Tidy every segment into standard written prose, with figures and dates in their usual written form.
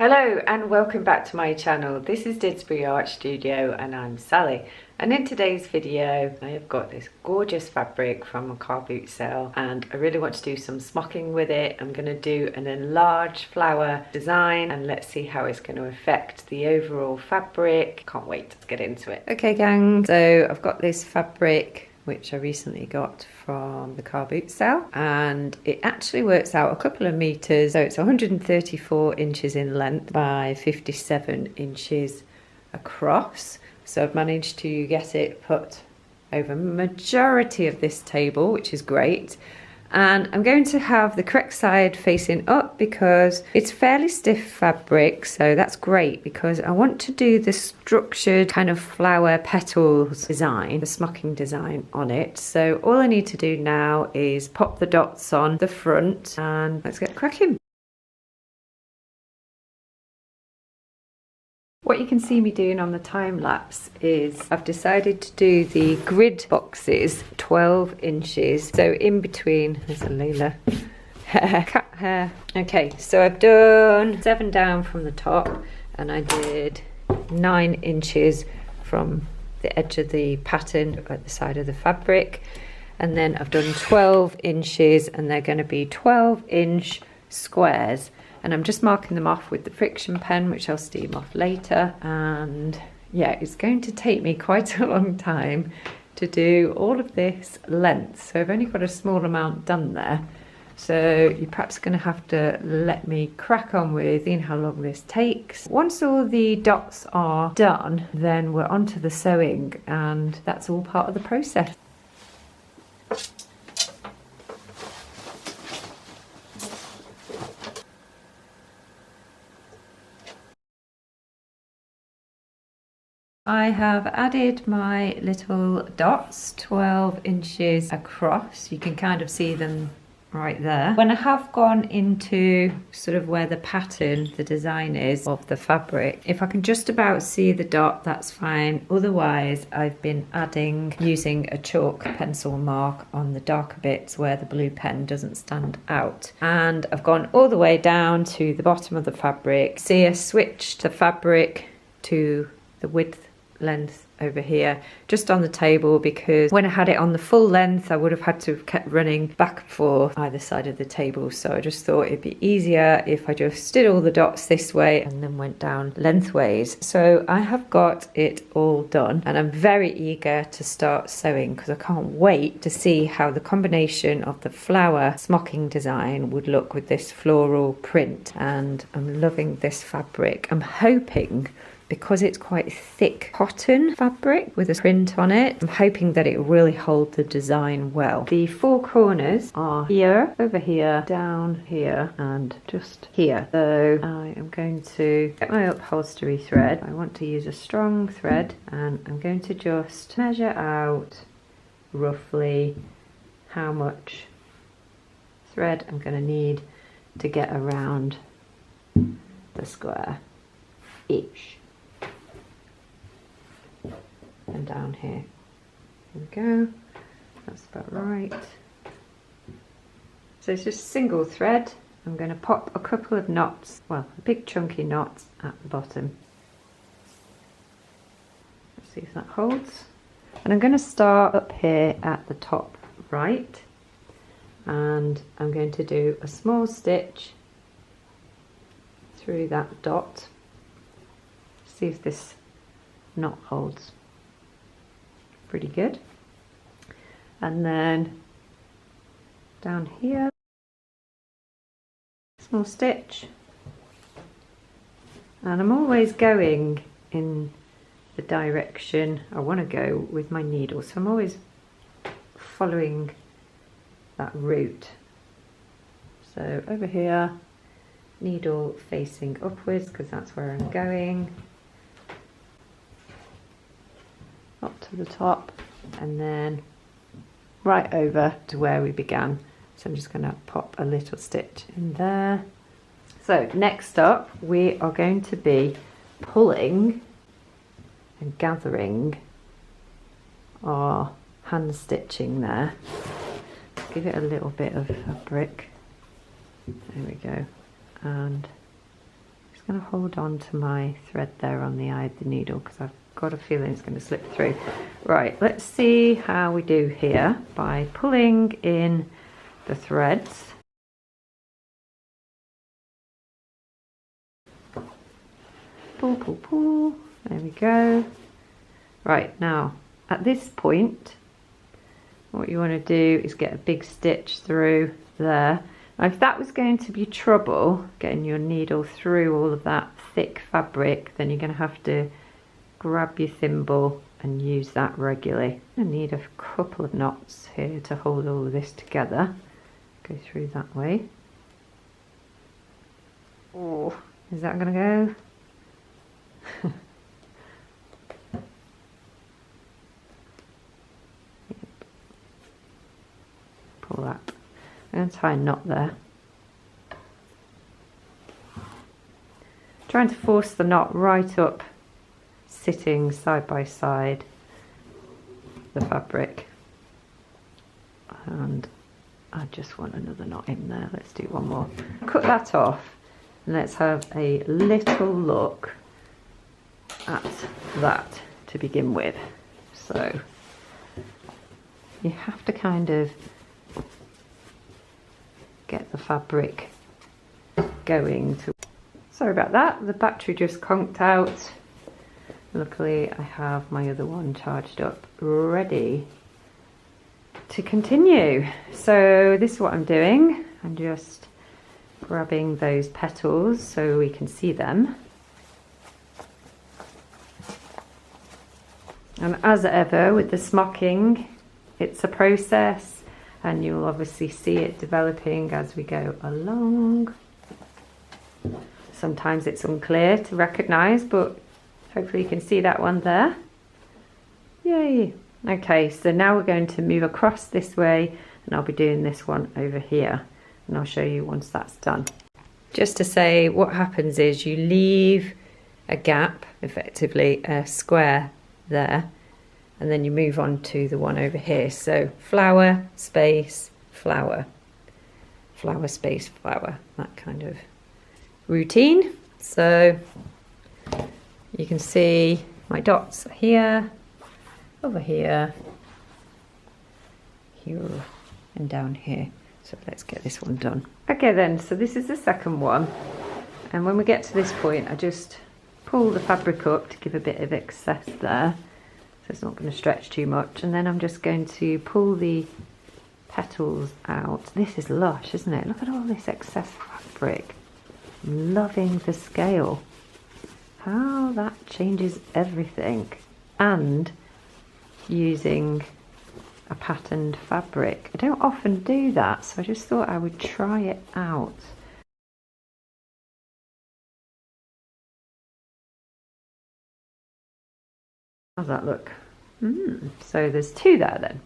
Hello and welcome back to my channel. This is Didsbury Art Studio and I'm Sally, and in today's video I have got this gorgeous fabric from a car boot sale and I really want to do some smocking with it. I'm going to do an enlarged flower design and let's see how it's going to affect the overall fabric. Can't wait to get into it. Okay gang, so I've got this fabric which I recently got from the car boot sale, and it actually works out a couple of meters. So it's 134 inches in length by 57 inches across. So I've managed to get it put over majority of this table, which is great. And I'm going to have the correct side facing up because it's fairly stiff fabric, so that's great because I want to do the structured kind of flower petals design, the smocking design on it. So all I need to do now is pop the dots on the front and let's get cracking. What you can see me doing on the time lapse is I've decided to do the grid boxes 12 inches. So in between, there's a Layla cat hair. Okay, so I've done 7 down from the top and I did 9 inches from the edge of the pattern at the side of the fabric. And then I've done 12 inches and they're going to be 12-inch squares. And I'm just marking them off with the friction pen, which I'll steam off later. And yeah, it's going to take me quite a long time to do all of this length. So I've only got a small amount done there. So you're perhaps going to have to let me crack on with seeing how long this takes. Once all the dots are done, then we're on to the sewing, and that's all part of the process. I have added my little dots 12 inches across. You can kind of see them right there. When I have gone into sort of where the pattern, the design is of the fabric, if I can just about see the dot, that's fine. Otherwise, I've been adding, using a chalk pencil mark on the darker bits where the blue pen doesn't stand out. And I've gone all the way down to the bottom of the fabric. See, I switched the fabric to the width length over here just on the table because when I had it on the full length I would have had to have kept running back and forth either side of the table, so I just thought it'd be easier if I just did all the dots this way and then went down lengthways. So I have got it all done and I'm very eager to start sewing because I can't wait to see how the combination of the flower smocking design would look with this floral print, and I'm loving this fabric. I'm hoping, because it's quite thick cotton fabric with a print on it, I'm hoping that it will really hold the design well. The 4 corners are here, over here, down here, and just here. So I am going to get my upholstery thread. I want to use a strong thread and I'm going to just measure out roughly how much thread I'm going to need to get around the square each. And down here. Here we go. That's about right. So it's just single thread. I'm going to pop a couple of knots, well, big chunky knots at the bottom. Let's see if that holds. And I'm going to start up here at the top right, and I'm going to do a small stitch through that dot. See if this knot holds. Pretty good. And then down here, small stitch, and I'm always going in the direction I want to go with my needle, so I'm always following that route. So over here, needle facing upwards because that's where I'm going. Up to the top and then right over to where we began. So I'm just going to pop a little stitch in there. So next up we are going to be pulling and gathering our hand stitching there. Give it a little bit of fabric. There we go. And just going to hold on to my thread there on the eye of the needle because I've got a feeling it's going to slip through. Right, let's see how we do here by pulling in the threads. Pull, pull, pull. There we go. Right, now at this point, what you want to do is get a big stitch through there. Now, if that was going to be trouble getting your needle through all of that thick fabric, then you're going to have to grab your thimble and use that regularly. I need a couple of knots here to hold all of this together. Go through that way. Oh, is that going to go? Pull that. I'm going to tie a knot there. Trying to force the knot right up, sitting side by side the fabric. And I just want another knot in there. Let's do one more. Cut that off and let's have a little look at that to begin with. So you have to kind of get the fabric going to. Sorry about that, the battery just conked out. Luckily I have my other one charged up, ready to continue. So this is what I'm doing. I'm just grabbing those petals so we can see them. And as ever with the smocking, it's a process and you'll obviously see it developing as we go along. Sometimes it's unclear to recognise, but hopefully you can see that one there. Yay! Okay, so now we're going to move across this way and I'll be doing this one over here and I'll show you once that's done. Just to say, what happens is you leave a gap, effectively a square there, and then you move on to the one over here. So flower, space, flower, flower, space, flower, that kind of routine. So you can see my dots are here, over here, here, and down here. So let's get this one done. Okay then, so this is the second one. And when we get to this point, I just pull the fabric up to give a bit of excess there. So it's not going to stretch too much. And then I'm just going to pull the petals out. This is lush, isn't it? Look at all this excess fabric. I'm loving the scale. How that changes everything. And using a patterned fabric. I don't often do that, so I just thought I would try it out. How's that look? So there's two there then.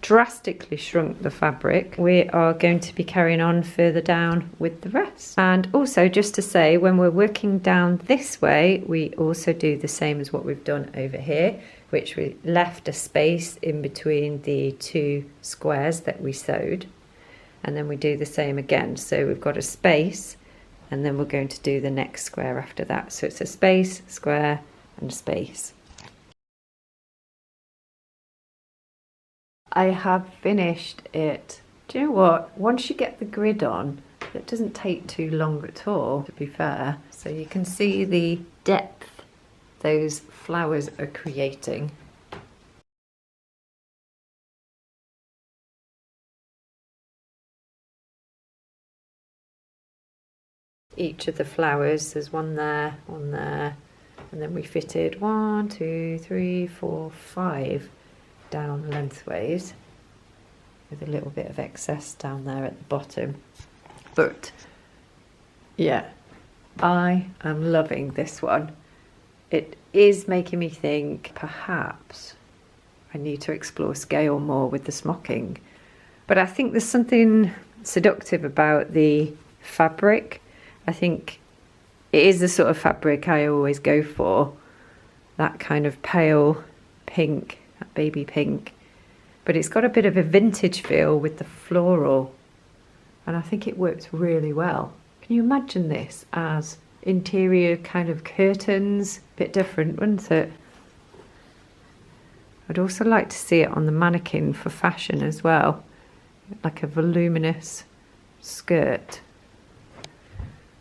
Drastically shrunk the fabric. We are going to be carrying on further down with the rest. And also just to say, when we're working down this way, we also do the same as what we've done over here, which we left a space in between the two squares that we sewed. And then we do the same again. So we've got a space and then we're going to do the next square after that. So it's a space, square and a space. I have finished it. Do you know what? Once you get the grid on, it doesn't take too long at all, to be fair. So you can see the depth those flowers are creating. Each of the flowers, there's one there, and then we fitted 1, 2, 3, 4, 5 down lengthways with a little bit of excess down there at the bottom. But yeah, I am loving this one. It is making me think perhaps I need to explore scale more with the smocking, but I think there's something seductive about the fabric. I think it is the sort of fabric I always go for, that kind of pale pink, that baby pink, but it's got a bit of a vintage feel with the floral and I think it works really well. Can you imagine this as interior kind of curtains? A bit different, wouldn't it? I'd also like to see it on the mannequin for fashion as well, like a voluminous skirt.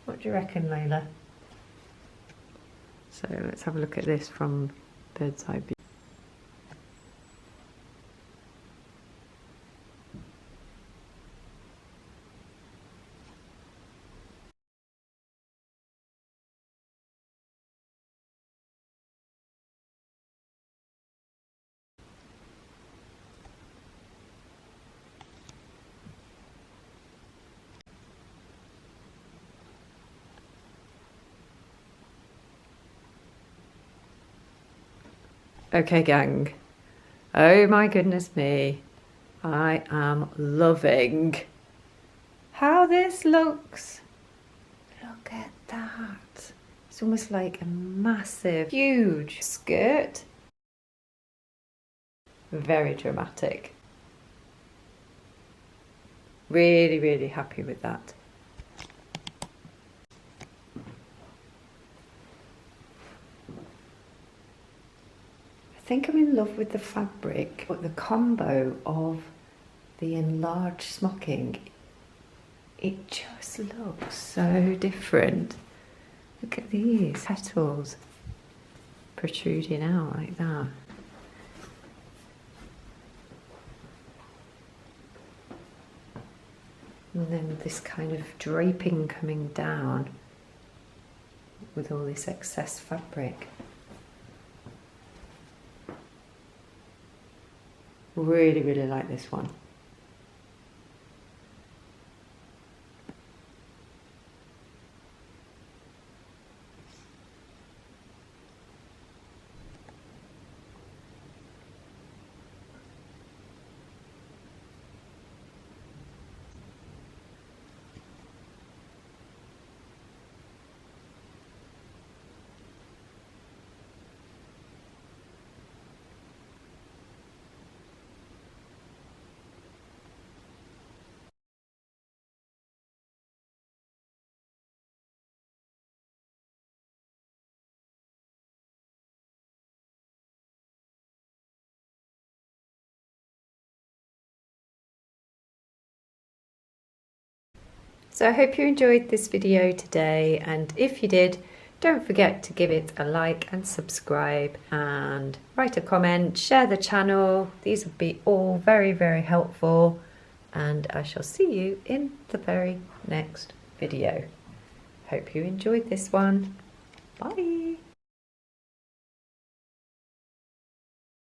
What do you reckon, Layla? So let's have a look at this from bird's eye view. Okay, gang. Oh my goodness me. I am loving how this looks. Look at that. It's almost like a massive, huge skirt. Very dramatic. Really, really happy with that. I think I'm in love with the fabric, but the combo of the enlarged smocking, it just looks so different. Look at these petals protruding out like that. And then this kind of draping coming down with all this excess fabric. Really, really like this one. So I hope you enjoyed this video today, and if you did, don't forget to give it a like and subscribe and write a comment, share the channel. These would be all very, very helpful, and I shall see you in the very next video. Hope you enjoyed this one. Bye.